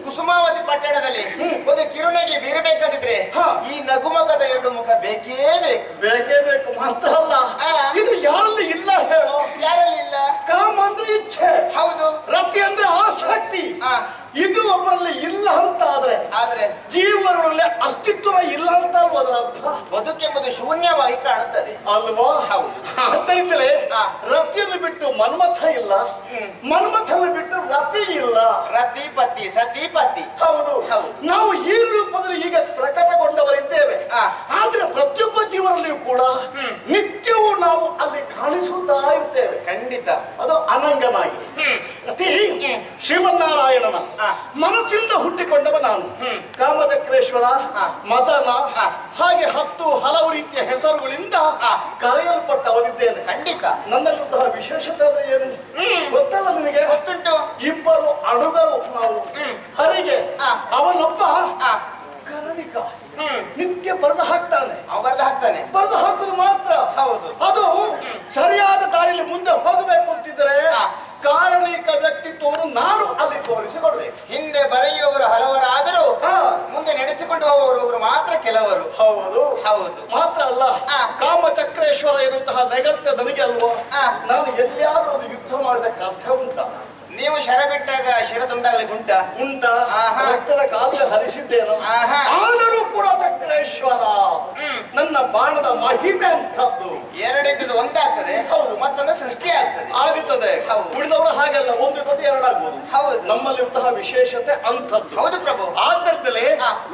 ಕುಸುಮಾವತಿ ಪಟ್ಟಣದಲ್ಲಿ ಒಂದು ಕಿರುನಗೆ ಬೀರಬೇಕಾದಿದ್ರೆ ಈ ನಗುಮಗದ ಎರಡು ಮುಖ ಬೇಕೇ ಬೇಕು ಮಾತ್ರ ಅಲ್ಲ, ಇದು ಯಾರಲ್ಲಿ ಇಲ್ಲ ಹೇಳೋ? ಯಾರಲ್ಲಿ ಇಲ್ಲ? ಕಾಮ ಅಂದ್ರೆ ಇಚ್ಛೆ, ಹೌದು. ರತಿ ಅಂದ್ರೆ ಆಸಕ್ತಿ, ಇದು ಒಬ್ಬರಲ್ಲಿ ಇಲ್ಲ ಅಂತ ಆದ್ರೆ ಜೀವನದಲ್ಲಿ ಅಸ್ತಿತ್ವ ಇಲ್ಲ ಅಂತ ಅಲ್ವಾ ಅದರ ಅರ್ಥ? ಬದುಕೆಂಬುದು ಶೂನ್ಯವಾಗಿ ಕಾಣುತ್ತದೆ ಅಲ್ವಾ? ಅಂತಂತಲೇ ರತಿಯನ್ನು ಬಿಟ್ಟು ಮನ್ಮಥ ಇಲ್ಲ, ಮನ್ಮಥನ್ನು ಬಿಟ್ಟು ರತಿ ಇಲ್ಲ. ರತಿ ಪತಿ ಸತಿ ಪತಿ, ಹೌದು. ನಾವು ಈ ರೂಪದಲ್ಲಿ ಈಗ ಪ್ರಕಟಗೊಂಡವರಿದ್ದೇವೆ. ಆದ್ರೆ ಪ್ರತಿಯೊಬ್ಬ ಜೀವನದಲ್ಲಿಯೂ ಕೂಡ ನಿತ್ಯವೂ ನಾವು ಅಲ್ಲಿ ಕಾಣಿಸುತ್ತಾ ಇರ್ತೇವೆ. ಖಂಡಿತ ಅದು ಅನಂಗನಾಗಿ. ಅತಿ ಶ್ರೀಮನ್ನಾರಾಯಣನ ಮನಸ್ಸಿಂದ ಹುಟ್ಟಿಕೊಂಡವ ನಾನು. ಕಾಮಚಕ್ರೇಶ್ವರ, ಮದನ, ಹಾಗೆ 10 ಹಲವು ರೀತಿಯ ಹೆಸರುಗಳಿಂದ ಕರೆಯಲ್ಪಟ್ಟವರಿದ್ದೇನೆ. ಖಂಡಿತ ನನ್ನಲ್ಲಿರುವಂತಹ ವಿಶೇಷತೆ ಏನು ಗೊತ್ತಲ್ಲ ನಿನಗೆ? ಗೊತ್ತುಂಟು. ಇಬ್ಬರು ಅಡುಗರು ನಾವು. ಹರಿಗೆ ಅವನೊಬ್ಬ ಕರಣಿಕ, ನಿತ್ಯ ಬರೆದು ಹಾಕ್ತಾನೆ. ಬರೆದು ಹಾಕುದು ಮಾತ್ರ, ಹೌದು. ಅದು ಸರಿಯಾದ ದಾರಿಯಲ್ಲಿ ಮುಂದೆ ಹೋಗಬೇಕು ಅಂತಿದ್ರೆ ಕಾರಣಿಕ ವ್ಯಕ್ತಿತ್ವವನ್ನು ನಾನು ಅಲ್ಲಿ ತೋರಿಸಿಕೊಡ್ಬೇಕು. ಹಿಂದೆ ಬರೆಯುವವರು ಹಲವರಾದರೂ ಮುಂದೆ ನಡೆಸಿಕೊಂಡು ಹೋಗುವವರು ಮಾತ್ರ ಕೆಲವರು. ಹೌದು ಹೌದು. ಮಾತ್ರ ಅಲ್ಲ, ಕಾಮಚಕ್ರೇಶ್ವರ ಇರುವಂತಹ ನೆಗಳ್ತೆ ನನಗೆ ಅಲ್ವಾ? ನಾನು ಎಲ್ಲಿಯಾದ್ರೂ ಯುದ್ಧ ಮಾಡಬೇಕು ಅರ್ಥ ಉಂಟಾ? ನೀವು ಶರ ಬಿಟ್ಟಾಗ ಶಿರ ತುಂಡಾಗಲಿ ಉಂಟಾ? ರಕ್ತದ ಕಾಲುವೆ ಹರಿಸಿದ್ದೇನು. ಆದರೂ ಕೂಡ ಚಕ್ರೇಶ್ವರ ನನ್ನ ಬಾಣದ ಮಹಿಮೆ ಅಂತದ್ದು. ಎರಡಿದ್ದು ಒಂದಾಗ್ತದೆ, ಹೌದು. ಮತ್ತೊಂದು ಸೃಷ್ಟಿ ಆಗುತ್ತದೆ. ಉಳಿದವರು ಹಾಗೆಲ್ಲ ಒಂದು ಪ್ರತಿ ಎರಡಾಗ್ಬೋದು. ಹೌದು. ನಮ್ಮಲ್ಲಿರುವಂತಹ ವಿಶೇಷತೆ ಅಂಥದ್ದು. ಹೌದು ಪ್ರಭು. ಆದ್ದರಿಂದಲೇ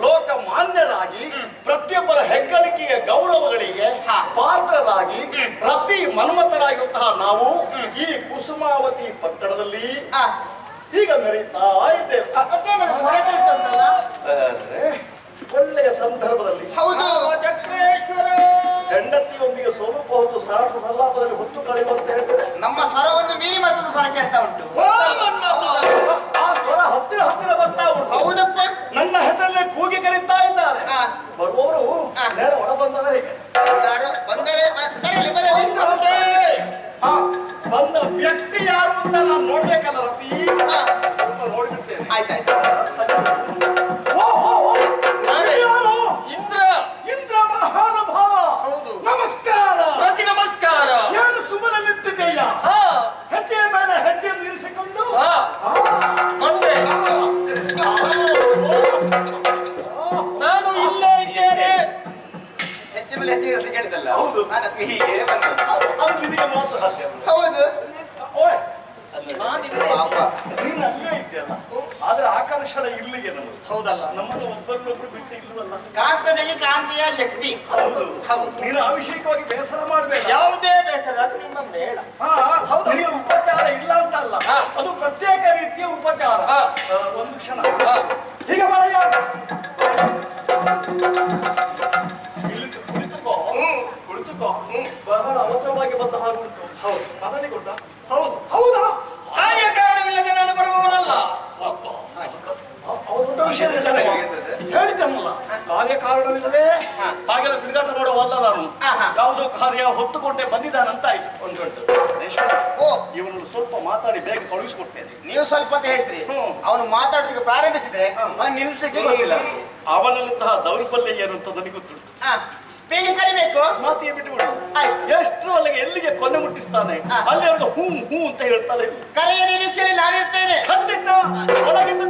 ಲೋಕ ಮಾನ್ಯರಾಗಿ ಪ್ರತಿಯೊಬ್ಬರ ಹೆಗ್ಗಳಿಕೆಗೆ ಗೌರವಗಳಿಗೆ ಪಾತ್ರರಾಗಿ ರತಿ ಮನ್ಮಥರಾಗಿರುವಂತಹ ನಾವು ಈ ಕುಸುಮಾವತಿ ಪಟ್ಟಣದಲ್ಲಿ ಈಗ ಮೆರೀತಾ ಇದ್ದೇವೆ. ಒಳ್ಳೆಯ ಸಂದರ್ಭದಲ್ಲಿ, ಹೌದು. ಚಕ್ರೇಶ್ವರ ಹೆಂಡತಿಯೊಂದಿಗೆ ಸ್ವಲ್ಪ ಹೊತ್ತು ಸಹಸ್ರ ಸಲ್ಲಾಪದಲ್ಲಿ ಹೊತ್ತು ಕಳೆಯುವಂತ ಹೇಳ್ತೇವೆ. ನಮ್ಮ ಸ್ವರವನ್ನು ಮೀರಿ ಮತ್ತೊಂದು ಸ್ವರ ಕೇಳ್ತಾ ಉಂಟು. ಆ ಸ್ವರ ಹತ್ತಿರ ಹತ್ತಿರ ಬರ್ತಾ ಉಂಟು. ಹೌದಪ್ಪ. ನನ್ನ ಹೆಸರಲ್ಲೇ ಕೂಗಿ ಕರೀತಾ ಇದ್ದಾರೆ. ಬರುವವರು ನೇರ ಒಳ ಬಂದರೆ ಹೇಗೆ? ಬಂದರೆ ಬಂದ ವ್ಯಕ್ತಿ ಯಾರು ಅಂತ ನಾನು ನೋಡ್ಬೇಕಲ್ಲ ರತಿ. ಸ್ವಲ್ಪ ನೋಡ್ಬಿಡ್ತೇನೆ. ಆಯ್ತಾಯ್ತು. ಇಂದ್ರ ಮಹಾನುಭಾವ, ನಮಸ್ಕಾರ. ಪ್ರತಿ ನಮಸ್ಕಾರ. ಏನು ಸುಮ್ಮನೆ ನಿಂತಿದ್ದೀಯ? ಹೆಜ್ಜೆಯ ಮೇಲೆ ಹೆಜ್ಜೆಯನ್ನು ನಿಲ್ಲಿಸಿಕೊಂಡು ನಾನು ಇಲ್ಲೇ ಇದ್ದೇನೆ. ಹೆಜ್ಜೆ ಮೇಲೆ ಹೆಜ್ಜೆ ಇರೋದು ಕೇಳಿದಲ್ಲ? ಹೌದು. ನಾನು ಅದಕ್ಕೆ ಹೀಗೆ ಅದು ನಿಮಗೆ ಮಾತ್ರ ಸಾಧ್ಯ. ಹೌದು. ನೀನು ಅಲ್ಲೇ ಇದ್ದೆಲ್ಲ, ಆದ್ರೆ ಆಕರ್ಷಣೆ ಇಲ್ಲಿಗೆ ನಮ್ಮದು. ಹೌದಲ್ಲ? ನಮ್ಮನ್ನು ಒಬ್ಬರನ್ನೊಬ್ರು ಬಿಟ್ಟು ಇಲ್ಲವಲ್ಲ. ಕಾಂತನಿಗೆ ಕಾಂತಿಯ ಶಕ್ತಿ. ಹೌದು ಹೌದು. ನೀನು ಅಭಿಷೇಕವಾಗಿ ಬೇಸರ ಮಾಡಬೇಡ. ಯಾವುದೇ ಬೇಸರ, ಅದು ನಿಮ್ಮ ಮೇಳ. ಹೌದು. ನಿಮಗೆ ಉಪಚಾರ ಇಲ್ಲ ಅಂತ ಅಲ್ಲ, ಅದು ಪ್ರತ್ಯೇಕ ರೀತಿಯ ಉಪಚಾರ. ಒಂದು ಕ್ಷಣ ಹೀಗೆ ಹಾಗೆಲ್ಲ ತಿರುಗಾಟ ಮಾಡುವಲ್ಲ ನಾನು. ಆಹಾ. ಯಾವುದೋ ಕಾರ್ಯ ಹೊತ್ತುಕೊಂಡೇ ಬಂದಿದ್ದಾನಂತ ಆಯ್ತು. ಓ ಇವನನ್ನು ಸ್ವಲ್ಪ ಮಾತಾಡಿ ಬೇಗ ಕಳುಹಿಸಿಕೊಡ್ತೇನೆ. ನೀವು ಸ್ವಲ್ಪ ಅಂತ ಹೇಳ್ತೀರಿ, ಅವನು ಮಾತಾಡೋದಕ್ಕೆ ಪ್ರಾರಂಭಿಸಿದ್ರೆ ನಿಲ್ಲಿಸಲಿಕ್ಕೆ ಗೊತ್ತಿಲ್ಲ. ಅವನಲ್ಲಿಂತಹ ದೌರ್ಬಲ್ಯ ಏನು ಅಂತ ನನಗೆ ಗೊತ್ತುಂಟು. ಬೇಗ ಕರಿಬೇಕು. ಮಾತಿಗೆ ಬಿಟ್ಟುಬಿಡು. ಆಯ್ತು. ಎಷ್ಟರವರೆಗೆ ಎಲ್ಲಿಗೆ ಕೊನೆ ಮುಟ್ಟಿಸ್ತಾನೆ ಅಲ್ಲಿವರೆಗೂ ಹೂ ಹೂ ಅಂತ ಹೇಳ್ತಾಳೆ. ಕರೆಯ ನಿರೀಕ್ಷೆಯಲ್ಲಿ ನಾನಿರ್ತೇನೆ. ಖಂಡಿತ ಒಳಗಿಂದ